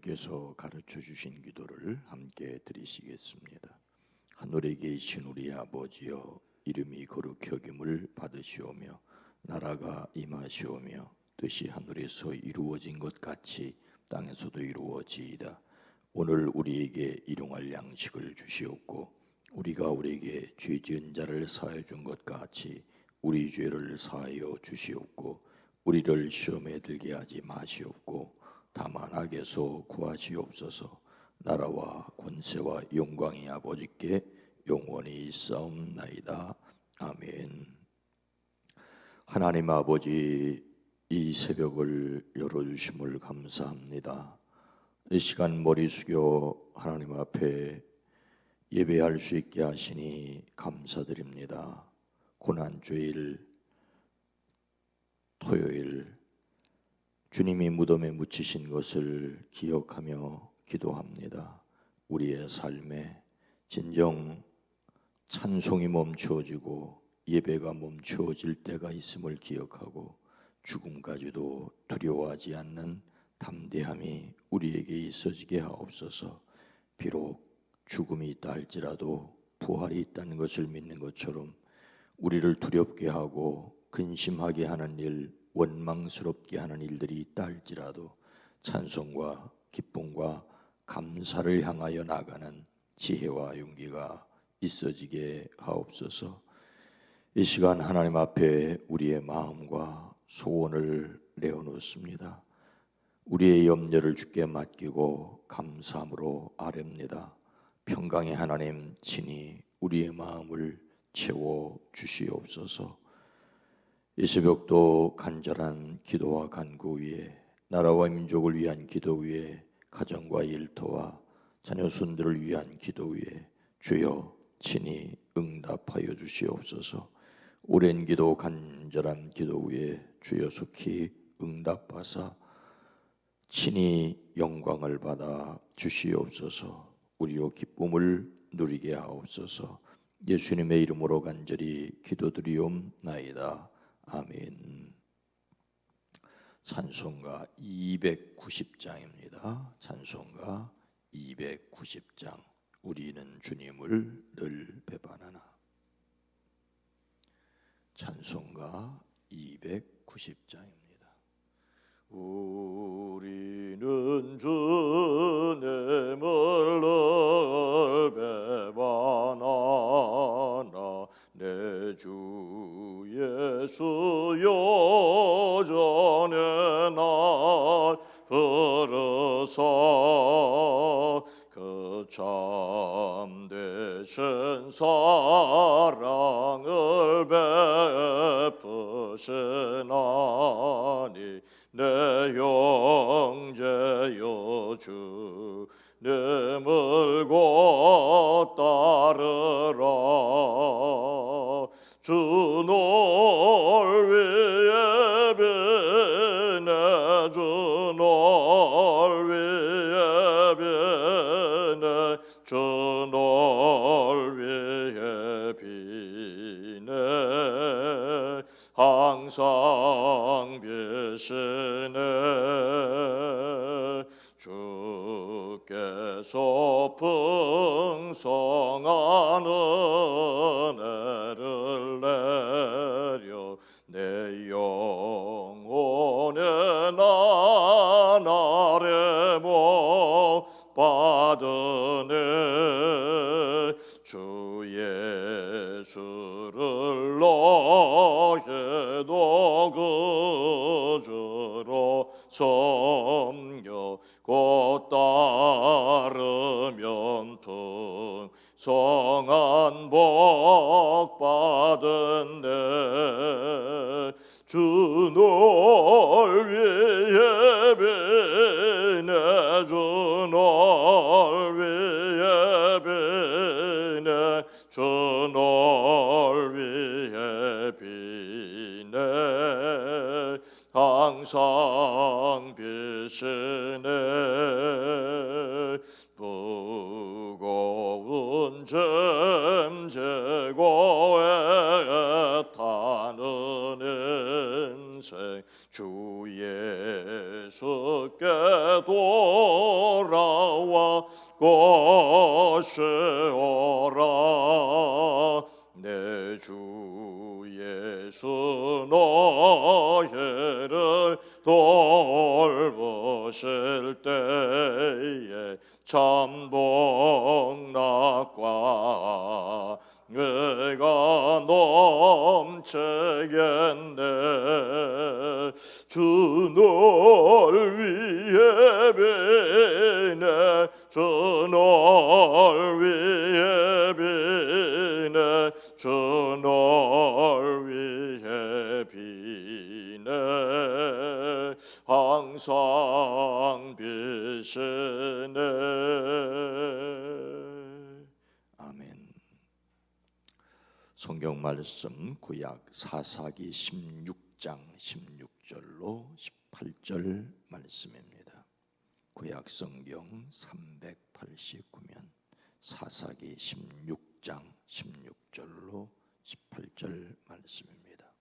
주께서 가르쳐 주신 기도를 함께 드리시겠습니다. 하늘에 계신 우리 아버지여, 이름이 거룩히 여김을 받으시오며 나라가 임하시오며 뜻이 하늘에서 이루어진 것 같이 땅에서도 이루어지이다. 오늘 우리에게 일용할 양식을 주시옵고 우리가 우리에게 죄 지은 자를 사하여 준 것 같이 우리 죄를 사하여 주시옵고 우리를 시험에 들게 하지 마시옵고 다만 악에서 구하시옵소서. 나라와 권세와 영광이 아버지께 영원히 있사옵나이다. 아멘. 하나님 아버지, 이 새벽을 열어주심을 감사합니다. 이 시간 머리 숙여 하나님 앞에 예배할 수 있게 하시니 감사드립니다. 고난주일 토요일 주님이 무덤에 묻히신 것을 기억하며 기도합니다. 우리의 삶에 진정 찬송이 멈추어지고 예배가 멈추어질 때가 있음을 기억하고 죽음까지도 두려워하지 않는 담대함이 우리에게 있어지게 하옵소서. 비록 죽음이 있다 할지라도 부활이 있다는 것을 믿는 것처럼 우리를 두렵게 하고 근심하게 하는 일, 원망스럽게 하는 일들이 있다 할지라도 찬송과 기쁨과 감사를 향하여 나가는 지혜와 용기가 있어지게 하옵소서. 이 시간 하나님 앞에 우리의 마음과 소원을 내어놓습니다. 우리의 염려를 주께 맡기고 감사함으로 아뢰옵니다. 평강의 하나님 친히 우리의 마음을 채워 주시옵소서. 이 새벽도 간절한 기도와 간구 위에, 나라와 민족을 위한 기도 위에, 가정과 일터와 자녀손들을 위한 기도 위에 주여 친히 응답하여 주시옵소서. 오랜 기도, 간절한 기도 위에 주여 속히 응답하사 친히 영광을 받아 주시옵소서. 우리로 기쁨을 누리게 하옵소서. 예수님의 이름으로 간절히 기도드리옵나이다. 아멘. 찬송가 290장입니다. 찬송가 290장. 우리는 주님을 늘 배반하나. 찬송가 290장입니다. 우리는 주님을 늘 배반하나. 내 주 예수 여전히 날 부르사 그 참되신 사랑을 베푸시나니. 내 형제여 주님을 곧 따르라. 주 널 위해 비네. 주 널 위해 비네. 주 널 위해 비네. 항상 비시네. 주께서 풍성한 은혜를 내려 내 영혼에 나날에 못 받으네. 주 예수를 너의 도구주로 섬겨 곧 따르면 풍성한 복 받은네. 주 널 위해 비네. 주 널 위해 비네. 주 널 위해 비네. 항상 비시네. 무거운 짐 지고 애타는 인생 주 예수께 돌아와 것이오라. 내 주 예수 너희를 돌보실 때에 참 복락과 내가 넘치겠네. 주 널 위해 비네, 주 널 위해 비네, 주 널 위해 비네. 항상 비시네. 아멘. 성경 말씀 구약 사사기 16장 16절로 18절 말씀입니다. 구약 성경 389면 사사기 16장 16절로 18절 말씀입니다.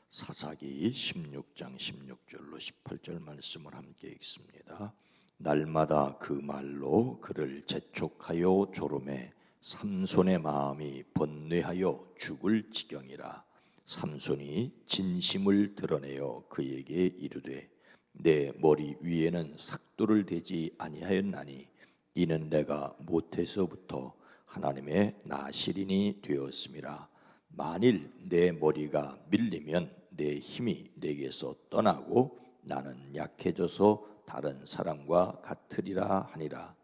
사사기 16장 16절로 18절 말씀을 함께 읽습니다. 날마다 그 말로 그를 재촉하여 조름해 삼손의 마음이 번뇌하여 죽을 지경이라. 삼손이 진심을 드러내어 그에게 이르되 내 머리 위에는 삭도를 대지 아니하였나니 이는 내가 못해서부터 하나님의 나실인이 되었음이라. 만일 내 머리가 밀리면 내 힘이 내게서 떠나고 나는 약해져서 다른 사람과 같으리라 하니라.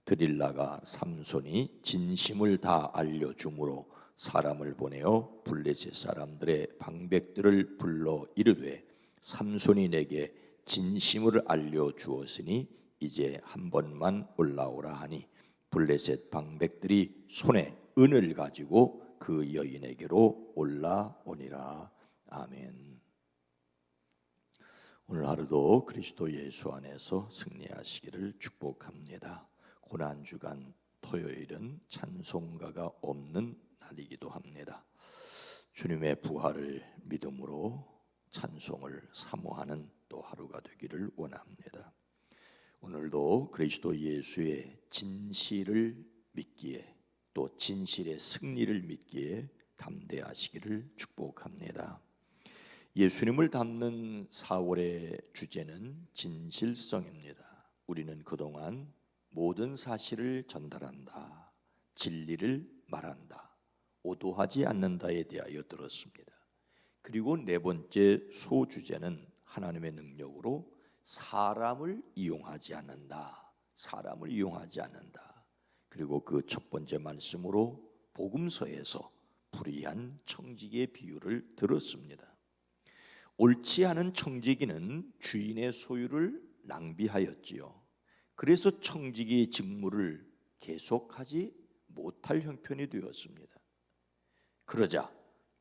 드릴라가 삼손이 진심을 다 알려주므로 사람을 보내어 블레셋 사람들의 방백들을 불러 이르되 삼손이 내게 진심을 알려주었으니 이제 한 번만 올라오라 하니 블레셋 방백들이 손에 은을 가지고 그 여인에게로 올라오니라. 아멘. 오늘 하루도 그리스도 예수 안에서 승리하시기를 축복합니다. 고난주간 토요일은 찬송가가 없는 날이기도 합니다. 주님의 부활을 믿음으로 찬송을 사모하는 또 하루가 되기를 원합니다. 오늘도 그리스도 예수의 진실을 믿기에 또 진실의 승리를 믿기에 담대하시기를 축복합니다. 예수님을 담는 4월의 주제는 진실성입니다. 우리는 그동안 모든 사실을 전달한다, 진리를 말한다, 오도하지 않는다에 대하여 들었습니다. 그리고 네 번째 소주제는 하나님의 능력으로 사람을 이용하지 않는다, 사람을 이용하지 않는다. 그리고 그 첫 번째 말씀으로 복음서에서 불의한 청지기의 비유를 들었습니다. 옳지 않은 청지기는 주인의 소유를 낭비하였지요. 그래서 청지기의 직무를 계속하지 못할 형편이 되었습니다. 그러자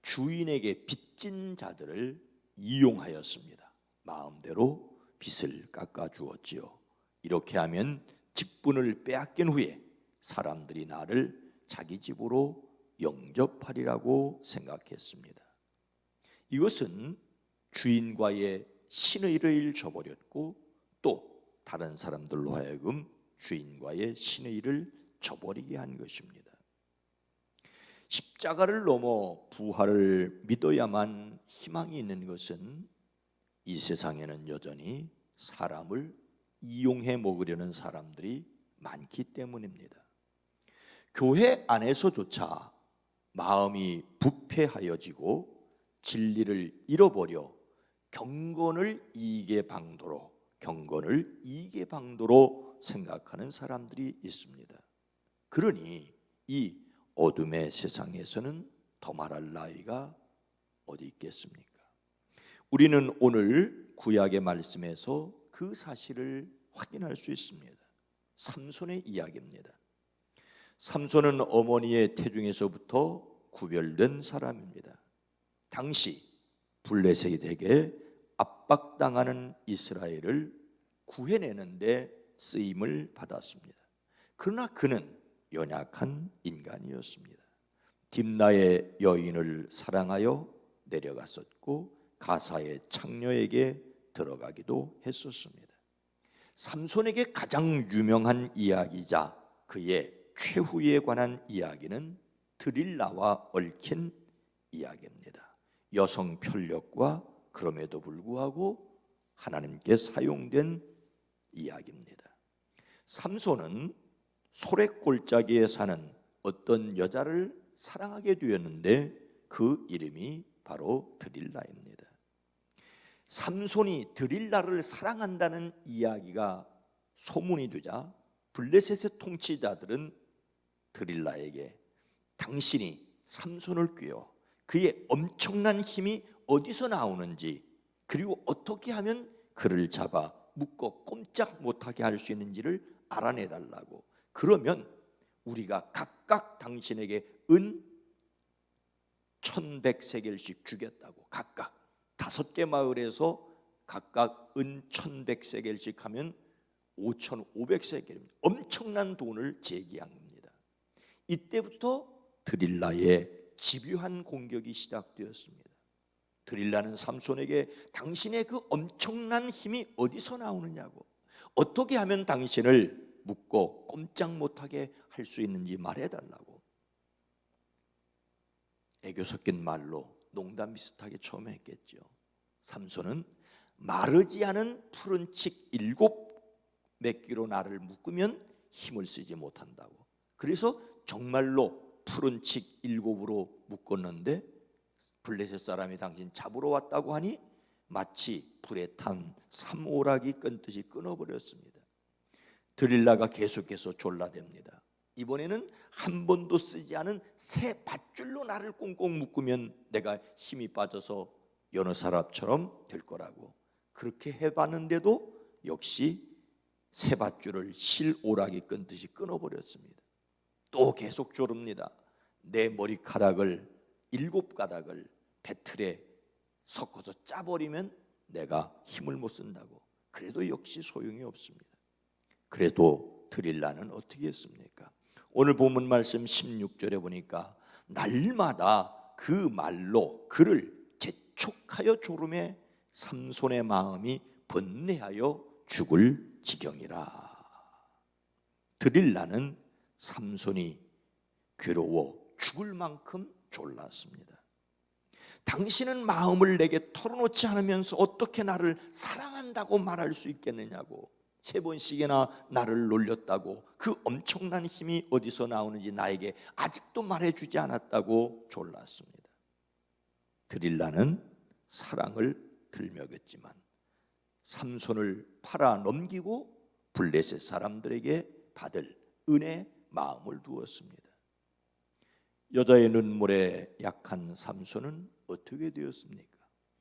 주인에게 빚진 자들을 이용하였습니다. 마음대로 빚을 깎아주었지요. 이렇게 하면 직분을 빼앗긴 후에 사람들이 나를 자기 집으로 영접하리라고 생각했습니다. 이것은 주인과의 신의를 저버렸고 또 다른 사람들로 하여금 주인과의 신의를 저버리게 한 것입니다. 십자가를 넘어 부활을 믿어야만 희망이 있는 것은 이 세상에는 여전히 사람을 이용해 먹으려는 사람들이 많기 때문입니다. 교회 안에서조차 마음이 부패하여지고 진리를 잃어버려 경건을 이익의 방도로 생각하는 사람들이 있습니다. 그러니 이 어둠의 세상에서는 더 말할 나위가 어디 있겠습니까? 우리는 오늘 구약의 말씀에서 그 사실을 확인할 수 있습니다. 삼손의 이야기입니다. 삼손은 어머니의 태중에서부터 구별된 사람입니다. 당시 블레셋에게 압박당하는 이스라엘을 구해내는 데 쓰임을 받았습니다. 그러나 그는 연약한 인간이었습니다. 딥나의 여인을 사랑하여 내려갔었고 가사의 창녀에게 들어가기도 했었습니다. 삼손에게 가장 유명한 이야기이자 그의 최후에 관한 이야기는 드릴라와 얽힌 이야기입니다. 여성 편력과 그럼에도 불구하고 하나님께 사용된 이야기입니다. 삼손은 소래골짜기에 사는 어떤 여자를 사랑하게 되었는데 그 이름이 바로 드릴라입니다. 삼손이 드릴라를 사랑한다는 이야기가 소문이 되자 블레셋의 통치자들은 드릴라에게 당신이 삼손을 꾀어 그의 엄청난 힘이 어디서 나오는지 그리고 어떻게 하면 그를 잡아 묶어 꼼짝 못하게 할 수 있는지를 알아내달라고, 그러면 우리가 각각 당신에게 은 1,100세겔씩 주겠다고. 각각 5개 마을에서 각각 은 1,100세겔씩 하면 5,500세겔입니다. 엄청난 돈을 제기한 겁니다. 이때부터 드릴라의 집요한 공격이 시작되었습니다. 드릴라는 삼손에게 당신의 그 엄청난 힘이 어디서 나오느냐고, 어떻게 하면 당신을 묶고 꼼짝 못하게 할 수 있는지 말해달라고. 애교 섞인 말로 농담 비슷하게 처음에 했겠죠. 삼손은 마르지 않은 푸른 칡 7매끼로 나를 묶으면 힘을 쓰지 못한다고. 그래서 정말로 푸른 칡 7으로 묶었는데 블레셋 사람이 당신 잡으러 왔다고 하니 마치 불에 탄 삼오라기 끈듯이 끊어버렸습니다. 드릴라가 계속해서 졸라댑니다. 이번에는 한 번도 쓰지 않은 새 밧줄로 나를 꽁꽁 묶으면 내가 힘이 빠져서 여느 사람처럼 될 거라고. 그렇게 해봤는데도 역시 새 밧줄을 실오라기 끈듯이 끊어버렸습니다. 또 계속 조릅니다. 내 머리카락을 7가닥을 배틀에 섞어서 짜버리면 내가 힘을 못 쓴다고. 그래도 역시 소용이 없습니다. 그래도 드릴라는 어떻게 했습니까? 오늘 본문 말씀 16절에 보니까 날마다 그 말로 그를 재촉하여 조름에 삼손의 마음이 번뇌하여 죽을 지경이라. 드릴라는 삼손이 괴로워 죽을 만큼 졸랐습니다. 당신은 마음을 내게 털어놓지 않으면서 어떻게 나를 사랑한다고 말할 수 있겠느냐고. 3번씩이나 나를 놀렸다고. 그 엄청난 힘이 어디서 나오는지 나에게 아직도 말해주지 않았다고 졸랐습니다. 드릴라는 사랑을 들먹였지만 삼손을 팔아 넘기고 블레셋 사람들에게 받을 은혜의 마음을 두었습니다. 여자의 눈물에 약한 삼손은 어떻게 되었습니까?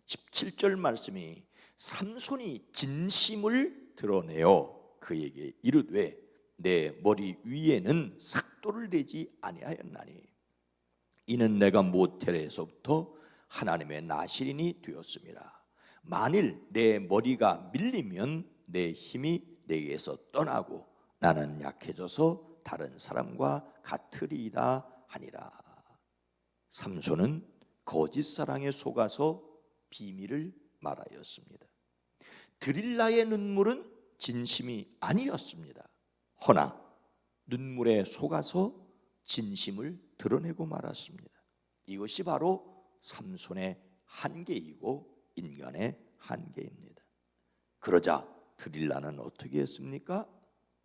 17절 말씀이 삼손이 진심을 드러내어 그에게 이르되 내 머리 위에는 삭도를 대지 아니하였나니 이는 내가 모텔에서부터 하나님의 나실인이 되었음이라. 만일 내 머리가 밀리면 내 힘이 내게서 떠나고 나는 약해져서 다른 사람과 같으리이다 하니라. 삼손은 거짓 사랑에 속아서 비밀을 말하였습니다. 드릴라의 눈물은 진심이 아니었습니다. 허나 눈물에 속아서 진심을 드러내고 말았습니다. 이것이 바로 삼손의 한계이고 인간의 한계입니다. 그러자 드릴라는 어떻게 했습니까?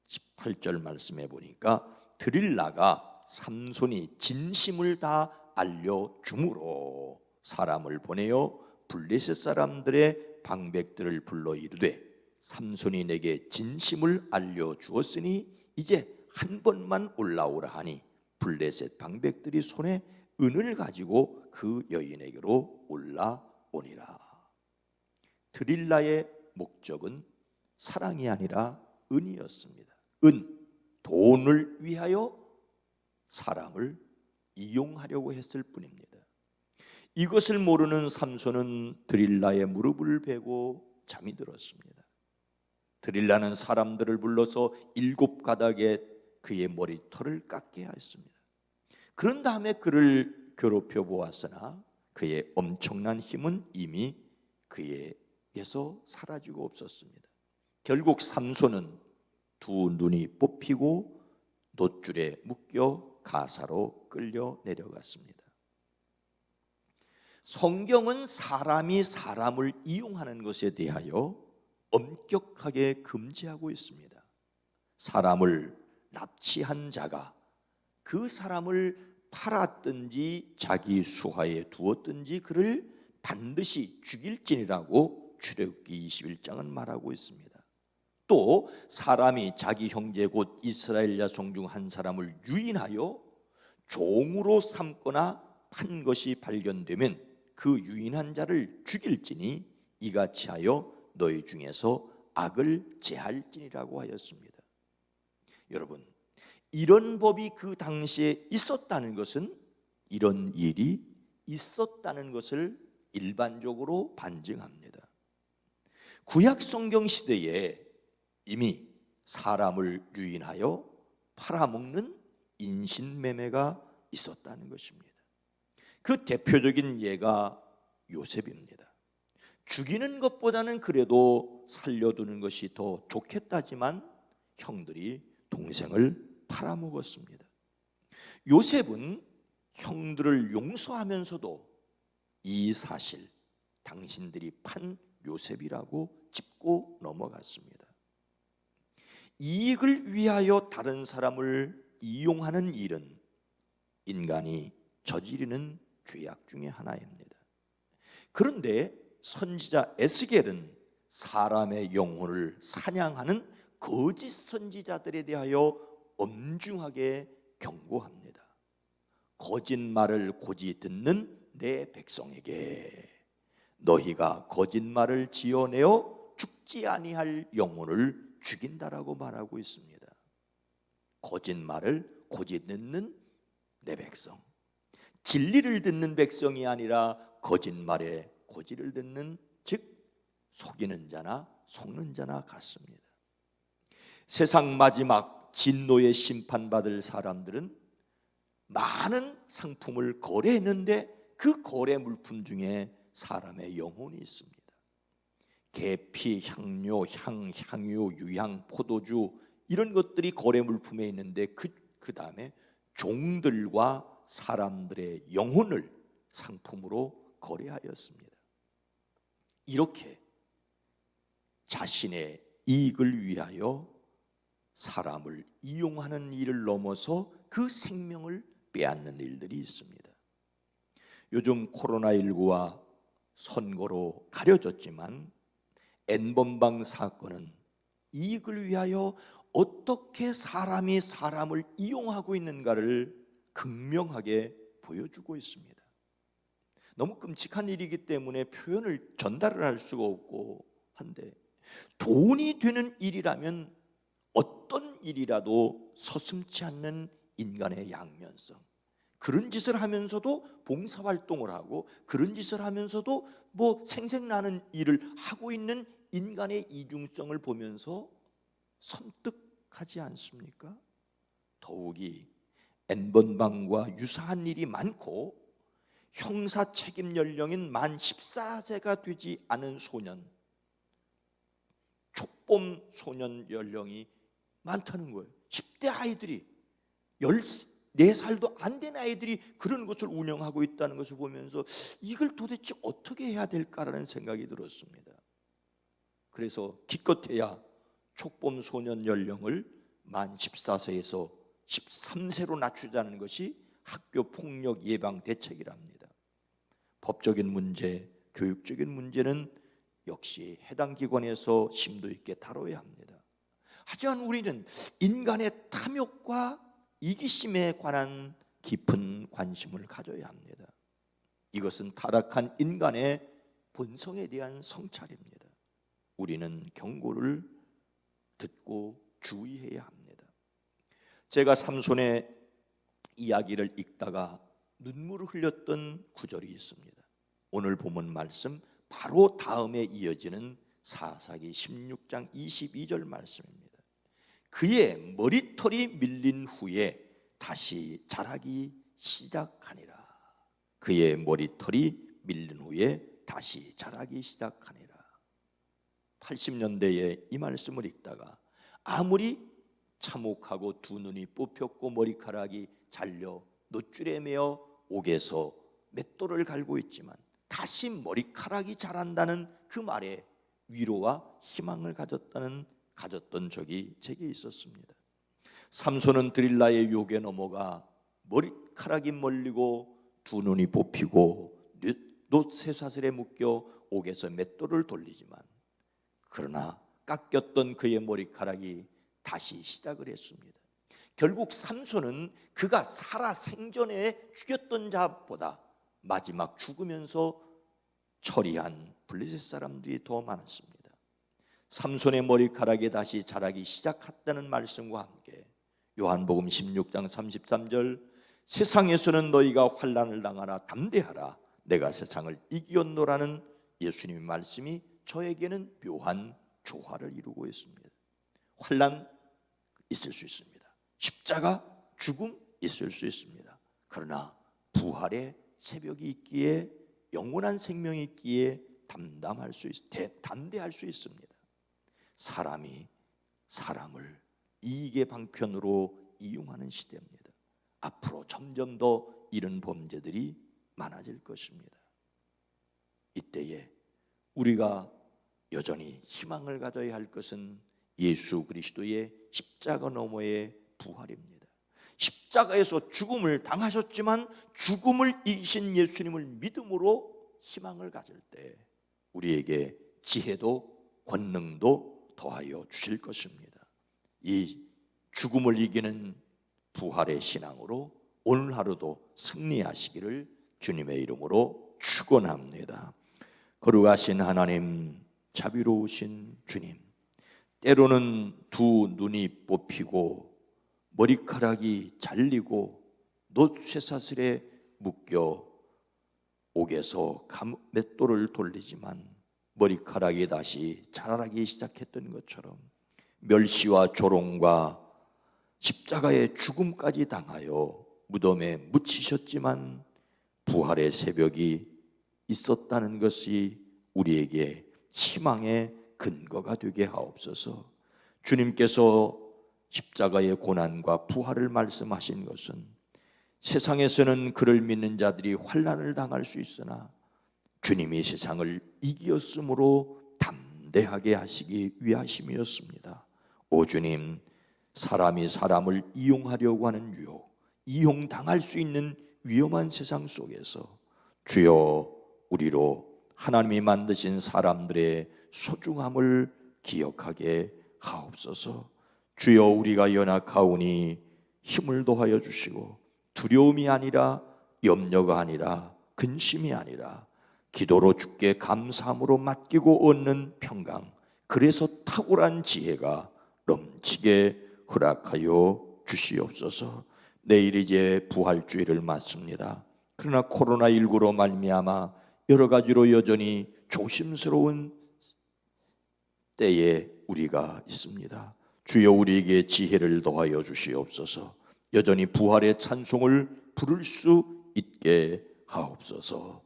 18절 말씀해 보니까 드릴라가 삼손이 진심을 다 알려줌으로 사람을 보내어 블레셋 사람들의 방백들을 불러 이르되 삼손이 내게 진심을 알려주었으니 이제 한 번만 올라오라 하니 블레셋 방백들이 손에 은을 가지고 그 여인에게로 올라오니라. 드릴라의 목적은 사랑이 아니라 은이었습니다. 은, 돈을 위하여 사람을 이용하려고 했을 뿐입니다. 이것을 모르는 삼손은 드릴라의 무릎을 베고 잠이 들었습니다. 드릴라는 사람들을 불러서 7가닥의 그의 머리털을 깎게 하였습니다. 그런 다음에 그를 괴롭혀 보았으나 그의 엄청난 힘은 이미 그에게서 사라지고 없었습니다. 결국 삼손은 두 눈이 뽑히고 놋줄에 묶여 가사로 끌려 내려갔습니다. 성경은 사람이 사람을 이용하는 것에 대하여 엄격하게 금지하고 있습니다. 사람을 납치한 자가 그 사람을 팔았든지 자기 수하에 두었든지 그를 반드시 죽일지니라고 출애굽기 21장은 말하고 있습니다. 또 사람이 자기 형제 곧 이스라엘 자손 중 한 사람을 유인하여 종으로 삼거나 판 것이 발견되면 그 유인한 자를 죽일지니 이같이 하여 너희 중에서 악을 제할지니라고 하였습니다. 여러분, 이런 법이 그 당시에 있었다는 것은, 이런 일이 있었다는 것을 일반적으로 반증합니다. 구약 성경 시대에 이미 사람을 유인하여 팔아먹는 인신매매가 있었다는 것입니다. 그 대표적인 예가 요셉입니다. 죽이는 것보다는 그래도 살려두는 것이 더 좋겠다지만 형들이 동생을 팔아먹었습니다. 요셉은 형들을 용서하면서도 이 사실, 당신들이 판 요셉이라고 짚고 넘어갔습니다. 이익을 위하여 다른 사람을 이용하는 일은 인간이 저지르는 죄악 중에 하나입니다. 그런데 선지자 에스겔은 사람의 영혼을 사냥하는 거짓 선지자들에 대하여 엄중하게 경고합니다. 거짓말을 고지 듣는 내 백성에게 너희가 거짓말을 지어내어 죽지 아니할 영혼을 죽인다라고 말하고 있습니다. 거짓말을 고지 듣는 내 백성, 진리를 듣는 백성이 아니라 거짓말에 고지를 듣는, 즉 속이는 자나 속는 자나 같습니다. 세상 마지막 진노의 심판받을 사람들은 많은 상품을 거래했는데 그 거래 물품 중에 사람의 영혼이 있습니다. 계피, 향료, 향유, 유향, 포도주 이런 것들이 거래 물품에 있는데 그 다음에 종들과 사람들의 영혼을 상품으로 거래하였습니다. 이렇게 자신의 이익을 위하여 사람을 이용하는 일을 넘어서 그 생명을 빼앗는 일들이 있습니다. 요즘 코로나19와 선거로 가려졌지만 N번방 사건은 이익을 위하여 어떻게 사람이 사람을 이용하고 있는가를 극명하게 보여주고 있습니다. 너무 끔찍한 일이기 때문에 표현을 전달을 할 수가 없고 한데, 돈이 되는 일이라면 어떤 일이라도 서슴지 않는 인간의 양면성, 그런 짓을 하면서도 봉사활동을 하고 그런 짓을 하면서도 생색나는 일을 하고 있는 인간의 이중성을 보면서 섬뜩하지 않습니까? 더욱이 N번방과 유사한 일이 많고 형사 책임 연령인 만 14세가 되지 않은 소년, 촉범 소년 연령이 많다는 거예요. 10대 아이들이, 14살도 안 된 아이들이 그런 것을 운영하고 있다는 것을 보면서 이걸 도대체 어떻게 해야 될까라는 생각이 들었습니다. 그래서 기껏해야 촉범 소년 연령을 만 14세에서 13세로 낮추자는 것이 학교 폭력 예방 대책이랍니다. 법적인 문제, 교육적인 문제는 역시 해당 기관에서 심도 있게 다뤄야 합니다. 하지만 우리는 인간의 탐욕과 이기심에 관한 깊은 관심을 가져야 합니다. 이것은 타락한 인간의 본성에 대한 성찰입니다. 우리는 경고를 듣고 주의해야 합니다. 제가 삼손의 이야기를 읽다가 눈물을 흘렸던 구절이 있습니다. 오늘 본문 말씀 바로 다음에 이어지는 사사기 16장 22절 말씀입니다. 그의 머리털이 밀린 후에 다시 자라기 시작하니라. 그의 머리털이 밀린 후에 다시 자라기 시작하니라. 80년대에 이 말씀을 읽다가 아무리 참혹하고 두 눈이 뽑혔고 머리카락이 잘려 노줄에 매어 옥에서 맷돌을 갈고 있지만 다시 머리카락이 자란다는 그 말에 위로와 희망을 가졌던 적이 제게 있었습니다. 삼손은 드릴라의 유혹에 넘어가 머리카락이 멀리고 두 눈이 뽑히고 놋쇠사슬에 묶여 옥에서 맷돌을 돌리지만 그러나 깎였던 그의 머리카락이 다시 시작을 했습니다. 결국 삼손은 그가 살아 생전에 죽였던 자보다 마지막 죽으면서 처리한 블레셋 사람들이 더 많았습니다. 삼손의 머리카락이 다시 자라기 시작했다는 말씀과 함께 요한복음 16장 33절 세상에서는 너희가 환난을 당하나 담대하라 내가 세상을 이기었노라는 예수님의 말씀이 저에게는 묘한 조화를 이루고 있습니다. 환난 있을 수 있습니다. 십자가 죽음 있을 수 있습니다. 그러나 부활의 새벽이 있기에 영원한 생명이 있기에 담대할 수 있습니다. 사람이 사람을 이익의 방편으로 이용하는 시대입니다. 앞으로 점점 더 이런 범죄들이 많아질 것입니다. 이때에 우리가 여전히 희망을 가져야 할 것은 예수 그리스도의 십자가 너머의 부활입니다. 십자가에서 죽음을 당하셨지만 죽음을 이기신 예수님을 믿음으로 희망을 가질 때 우리에게 지혜도 권능도 더하여 주실 것입니다. 이 죽음을 이기는 부활의 신앙으로 오늘 하루도 승리하시기를 주님의 이름으로 축원합니다. 거룩하신 하나님, 자비로우신 주님, 때로는 두 눈이 뽑히고 머리카락이 잘리고 놋쇠사슬에 묶여 옥에서 맷돌을 돌리지만 머리카락이 다시 자라기 시작했던 것처럼 멸시와 조롱과 십자가의 죽음까지 당하여 무덤에 묻히셨지만 부활의 새벽이 있었다는 것이 우리에게 희망의 근거가 되게 하옵소서. 주님께서 십자가의 고난과 부활을 말씀하신 것은 세상에서는 그를 믿는 자들이 환난을 당할 수 있으나 주님이 세상을 이기었으므로 담대하게 하시기 위하심이었습니다. 오 주님, 사람이 사람을 이용하려고 하는 유혹, 이용당할 수 있는 위험한 세상 속에서 주여 우리로 하나님이 만드신 사람들의 소중함을 기억하게 하옵소서. 주여 우리가 연약하오니 힘을 더하여 주시고 두려움이 아니라 염려가 아니라 근심이 아니라 기도로 주께 감사함으로 맡기고 얻는 평강, 그래서 탁월한 지혜가 넘치게 허락하여 주시옵소서. 내일 이제 부활주일을 맞습니다. 그러나 코로나19로 말미암아 여러 가지로 여전히 조심스러운 때에 우리가 있습니다. 주여 우리에게 지혜를 더하여 주시옵소서. 여전히 부활의 찬송을 부를 수 있게 하옵소서.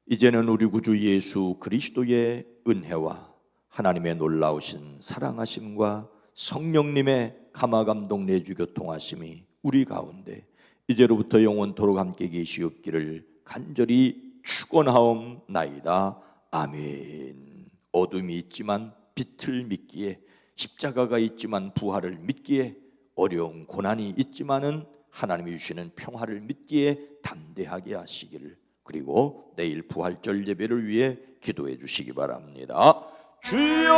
이제는 우리 구주 예수 그리스도의 은혜와 하나님의 놀라우신 사랑하심과 성령님의 감화감동 내주 교통하심이 우리 가운데 이제로부터 영원토록 함께 계시옵기를 간절히 축원하옵나이다. 아멘. 어둠이 있지만 빛을 믿기에, 십자가가 있지만 부활을 믿기에, 어려운 고난이 있지만은 하나님이 주시는 평화를 믿기에 담대하게 하시기를, 그리고 내일 부활절 예배를 위해 기도해 주시기 바랍니다. 주여!